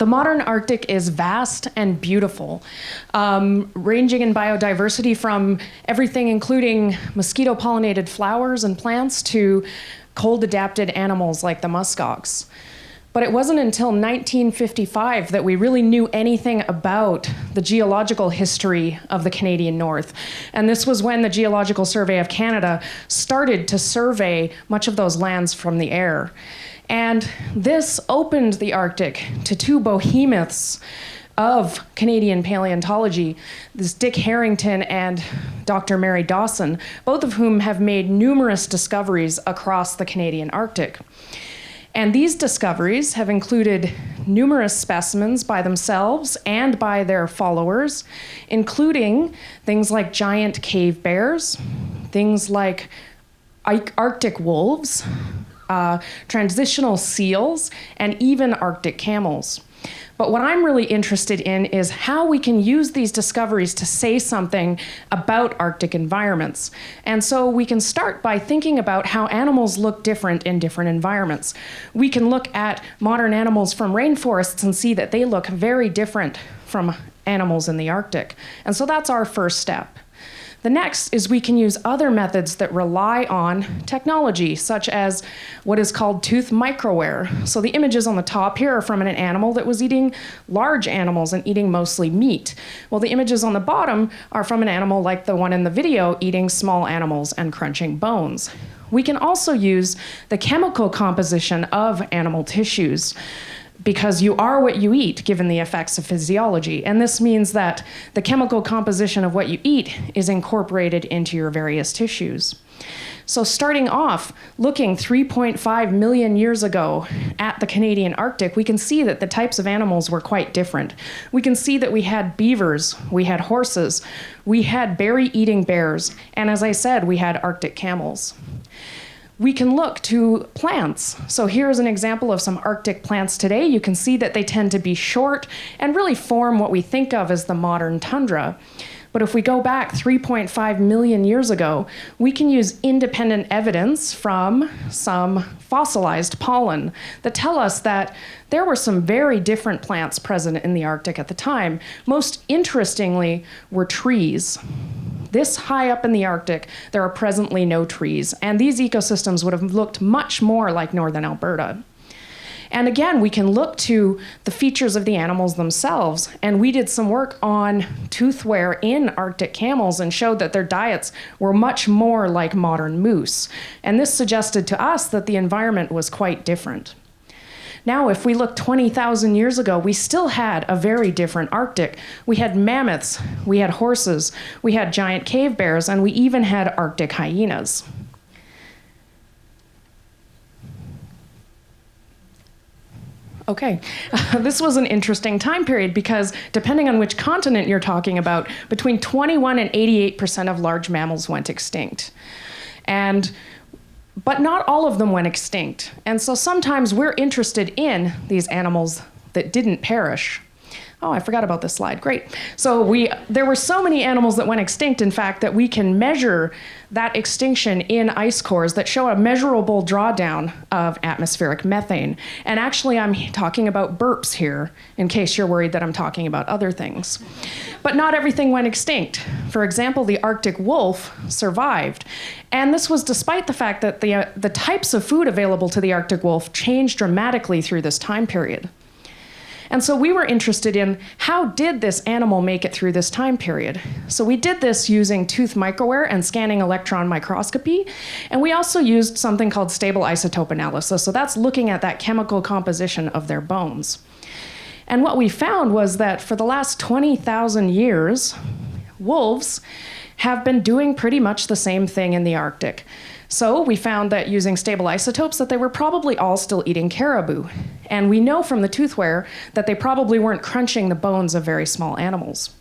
modern Arctic is vast and beautiful, ranging in biodiversity from everything including mosquito-pollinated flowers and plants to cold-adapted animals like the muskox. But it wasn't until 1955 that we really knew anything about the geological history of the Canadian North. And this was when the Geological Survey of Canada started to survey much of those lands from the air. And this opened the Arctic to two behemoths of Canadian paleontology, this Dick Harrington and Dr. Mary Dawson, both of whom have made numerous discoveries across the Canadian Arctic. And these discoveries have included numerous specimens by themselves and by their followers, including things like giant cave bears, things like Arctic wolves, transitional seals, and even Arctic camels. But what I'm really interested in is how we can use these discoveries to say something about Arctic environments. And so we can start by thinking about how animals look different in different environments. We can look at modern animals from rainforests and see that they look very different from animals in the Arctic. And so that's our first step. The next is we can use other methods that rely on technology, such as what is called tooth microwear. So the images on the top here are from an animal that was eating large animals and eating mostly meat. Well, the images on the bottom are from an animal like the one in the video, eating small animals and crunching bones. We can also use the chemical composition of animal tissues, because you are what you eat, given the effects of physiology. And this means that the chemical composition of what you eat is incorporated into your various tissues. So starting off, looking 3.5 million years ago at the Canadian Arctic, we can see that the types of animals were quite different. We can see that we had beavers, we had horses, we had berry-eating bears, and as I said, we had Arctic camels. We can look to plants. So here's an example of some Arctic plants today. You can see that they tend to be short and really form what we think of as the modern tundra. But if we go back 3.5 million years ago, we can use independent evidence from some fossilized pollen that tell us that there were some very different plants present in the Arctic at the time. Most interestingly were trees. This high up in the Arctic, there are presently no trees, and these ecosystems would have looked much more like northern Alberta. And again, we can look to the features of the animals themselves, and we did some work on tooth wear in Arctic camels and showed that their diets were much more like modern moose. And this suggested to us that the environment was quite different. Now, if we look 20,000 years ago, we still had a very different Arctic. We had mammoths, we had horses, we had giant cave bears, and we even had Arctic hyenas. Okay, this was an interesting time period because depending on which continent you're talking about, between 21 and 88% of large mammals went extinct. But not all of them went extinct. And so sometimes we're interested in these animals that didn't perish. Oh, I forgot about this slide. Great. So there were so many animals that went extinct, in fact, that we can measure that extinction in ice cores that show a measurable drawdown of atmospheric methane. And actually, I'm talking about burps here, in case you're worried that I'm talking about other things. But not everything went extinct. For example, the Arctic wolf survived. And this was despite the fact that the types of food available to the Arctic wolf changed dramatically through this time period. And so we were interested in how did this animal make it through this time period? So we did this using tooth microwear and scanning electron microscopy. And we also used something called stable isotope analysis. So that's looking at that chemical composition of their bones. And what we found was that for the last 20,000 years, wolves have been doing pretty much the same thing in the Arctic. So we found that using stable isotopes that they were probably all still eating caribou. And we know from the tooth wear that they probably weren't crunching the bones of very small animals.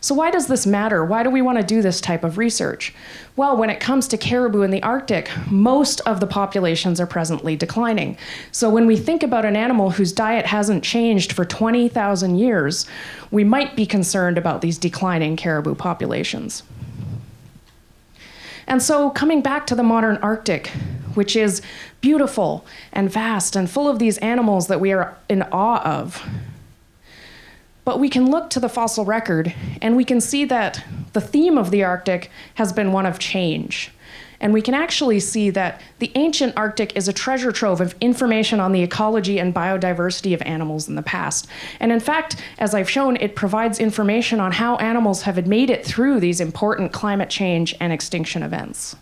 So why does this matter? Why do we want to do this type of research? Well, when it comes to caribou in the Arctic, most of the populations are presently declining. So when we think about an animal whose diet hasn't changed for 20,000 years, we might be concerned about these declining caribou populations. And so coming back to the modern Arctic, which is beautiful and vast and full of these animals that we are in awe of, But we can look to the fossil record and we can see that the theme of the Arctic has been one of change. And we can actually see that the ancient Arctic is a treasure trove of information on the ecology and biodiversity of animals in the past. And in fact, as I've shown, it provides information on how animals have made it through these important climate change and extinction events.